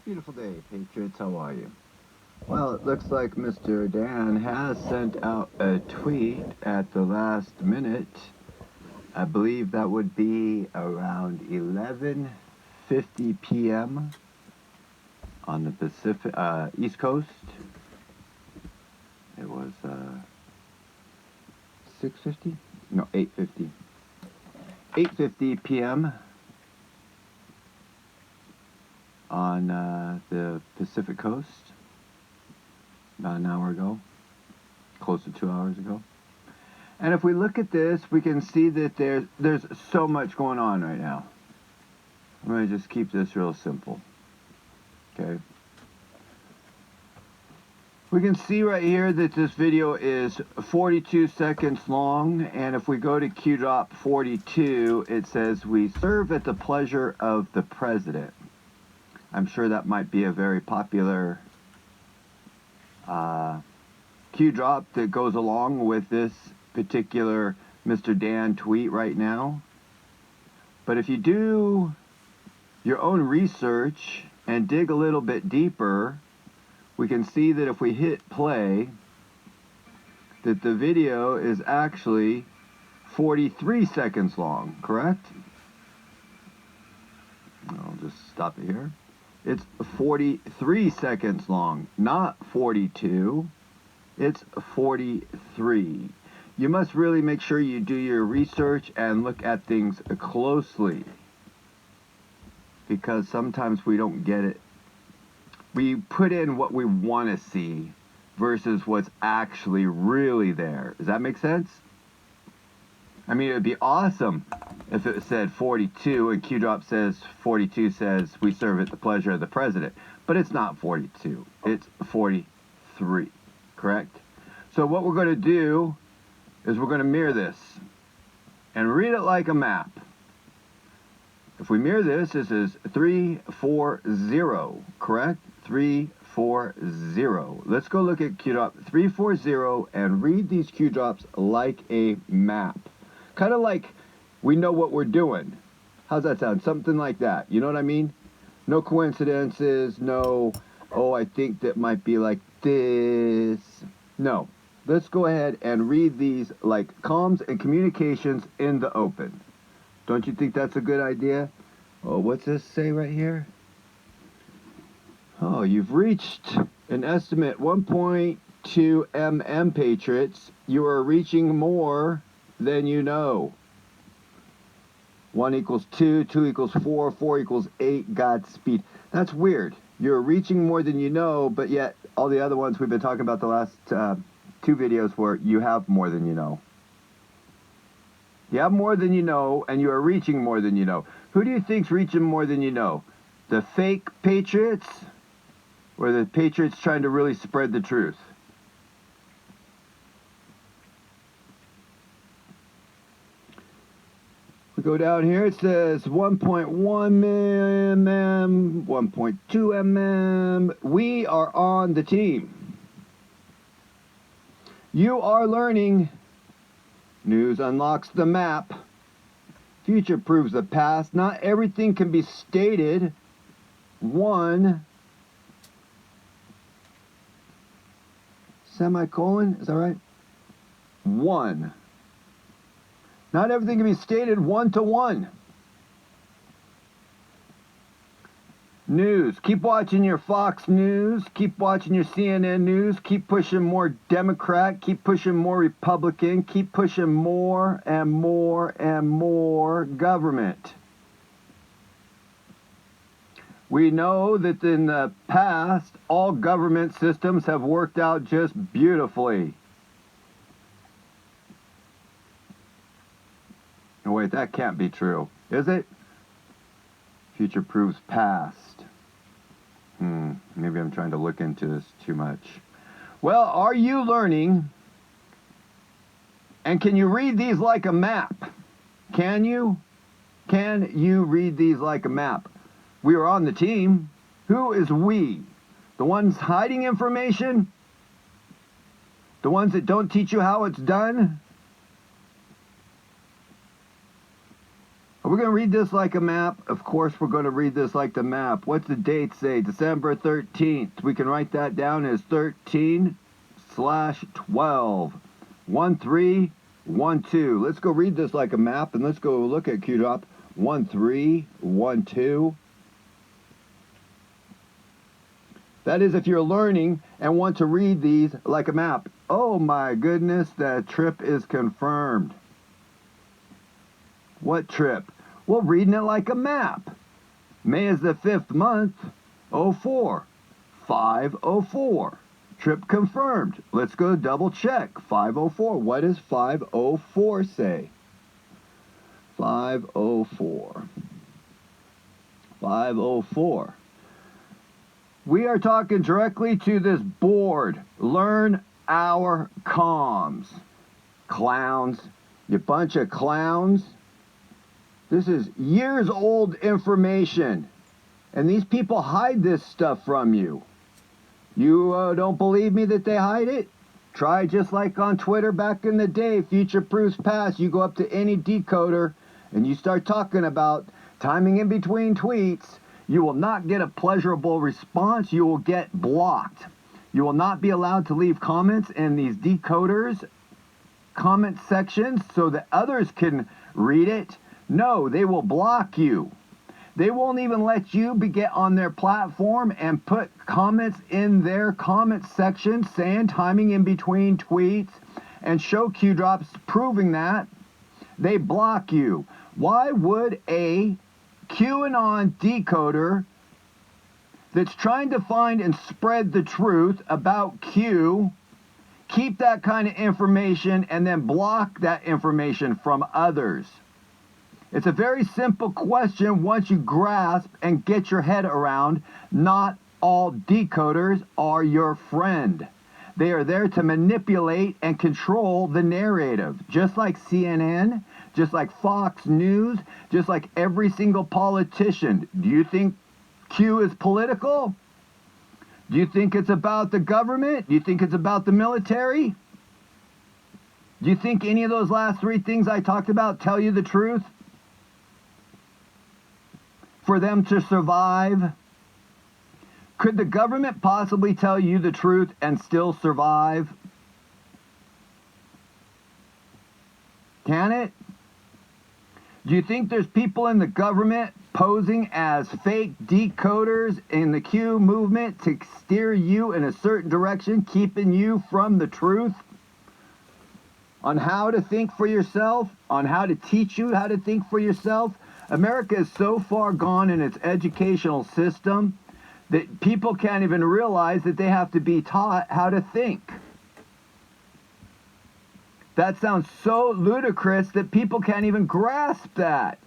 Beautiful day, Patriots. How are you? Well, it looks like Mr. Dan has sent out a tweet at the last minute. I believe that would be around 11:50 p.m. on the Pacific East Coast. It was 6:50? No, 8:50. 8:50 p.m. on the Pacific Coast. About an hour ago, close to 2 hours ago. And if we look at this, we can see that there's so much going on right now. I'm going to just keep this real simple. Okay. We can see right here that this video is 42 seconds long, and if we go to Q-Drop 42, it says, "We serve at the pleasure of the president." I'm sure that might be a very popular Q-Drop that goes along with this particular Mr. Dan tweet right now. But if you do your own research and dig a little bit deeper, we can see that if we hit play, that the video is actually 43 seconds long, correct? I'll just stop it here. It's 43 seconds long, not 42. It's 43. You must really make sure you do your research and look at things closely, because sometimes we don't get it. We put in what we want to see versus what's actually really there. Does that make sense? I mean, it would be awesome if it said 42 and Q-Drop says 42 says, "We serve at the pleasure of the president." But it's not 42. It's 43. Correct? So what we're going to do is we're going to mirror this and read it like a map. If we mirror this, this is 340, correct? 340. Let's go look at Q-Drop 340 and read these Q-Drops like a map. Kind of like we know what we're doing. How's that sound? Something like that. You know what I mean? No coincidences, no, oh, I think that might be like this. No. Let's go ahead and read these like comms and communications in the open. Don't you think that's a good idea? Oh, what's this say right here? Oh, you've reached an estimate 1.2 mm, Patriots. You are reaching more than you know. 1 equals 2, 2 equals 4, 4 equals 8, Godspeed. That's weird. You're reaching more than you know, but yet all the other ones we've been talking about the last 2 videos where you have more than you know. You have more than you know, and you are reaching more than you know. Who do you think's reaching more than you know? The fake patriots, or the patriots trying to really spread the truth? We go down here, it says 1.1 mm, 1.2 mm. We are on the team. You are learning. News unlocks the map. Future proves the past. Not everything can be stated. 1 semicolon, is that right? 1. Not everything can be stated 1-to-1. News. Keep watching your Fox News. Keep watching your CNN News. Keep pushing more Democrat. Keep pushing more Republican. Keep pushing more and more and more government. We know that in the past, all government systems have worked out just beautifully. Oh, wait, that can't be true, is it? Future proves past. Maybe I'm trying to look into this too much. Well, are you learning? And can you read these like a map? Can you? Can you read these like a map? We are on the team. Who is we? The ones hiding information? The ones that don't teach you how it's done? Are we going to read this like a map? Of course we're going to read this like the map. What's the date say? December 13th. We can write that down as 13/12. 1312. Let's go read this like a map, and let's go look at Q-Drop. 1312. That is if you're learning and want to read these like a map. Oh my goodness, that trip is confirmed. What trip? Well, reading it like a map. May is the 5th month, 04. 504. Trip confirmed. Let's go double check. 504. What does 504 say? 504. 504. We are talking directly to this board. Learn our comms. Clowns. You bunch of clowns. This is years old information. And these people hide this stuff from you. You don't believe me that they hide it? Try just like on Twitter back in the day, Future Proofs Past. You go up to any decoder and you start talking about timing in between tweets. You will not get a pleasurable response. You will get blocked. You will not be allowed to leave comments in these decoders comment sections so that others can read it. No, they will block you. They won't even let you get on their platform and put comments in their comment section saying timing in between tweets and show Q-Drops proving that. They block you. Why would a QAnon decoder that's trying to find and spread the truth about Q keep that kind of information and then block that information from others? It's a very simple question once you grasp and get your head around. Not all decoders are your friend. They are there to manipulate and control the narrative, just like CNN, just like Fox News, just like every single politician. Do you think Q is political? Do you think it's about the government? Do you think it's about the military? Do you think any of those last three things I talked about tell you the truth? For them to survive? Could the government possibly tell you the truth and still survive? Can it? Do you think there's people in the government posing as fake decoders in the Q movement to steer you in a certain direction, keeping you from the truth? On how to think for yourself? On how to teach you how to think for yourself? America is so far gone in its educational system that people can't even realize that they have to be taught how to think. That sounds so ludicrous that people can't even grasp that.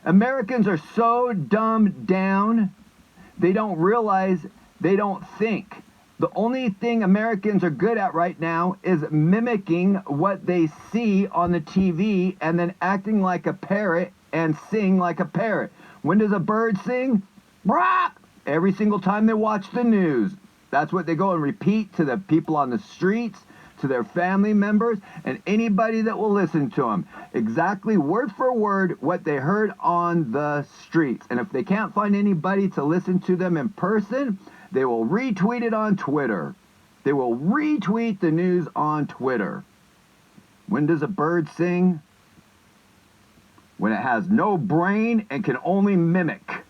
Americans are so dumbed down, they don't realize they don't think. The only thing Americans are good at right now is mimicking what they see on the TV and then acting like a parrot and sing like a parrot. When does a bird sing? Brah! Every single time they watch the news. That's what they go and repeat to the people on the streets, to their family members, and anybody that will listen to them. Exactly word for word what they heard on the streets. And if they can't find anybody to listen to them in person, they will retweet it on Twitter. They will retweet the news on Twitter. When does a bird sing? When it has no brain and can only mimic.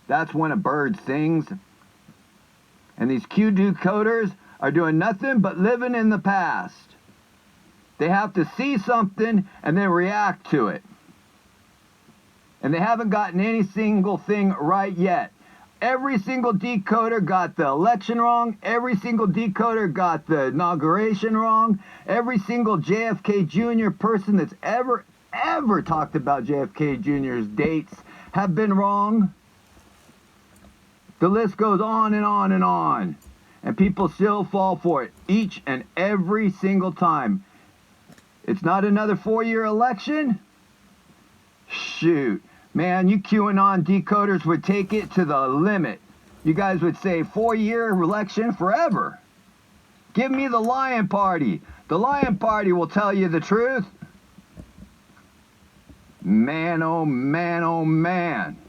That's when a bird sings. And these Q decoders are doing nothing but living in the past. They have to see something and then react to it. And they haven't gotten any single thing right yet. Every single decoder got the election wrong. Every single decoder got the inauguration wrong. Every single JFK Jr. person that's ever talked about JFK Jr.'s dates have been wrong. The list goes on and on and on. And people still fall for it each and every single time. It's not another 4-year election? Shoot. Man, you QAnon decoders would take it to the limit. You guys would say 4-year election forever. Give me the Lion Party. The Lion Party will tell you the truth. Man, oh man, oh man.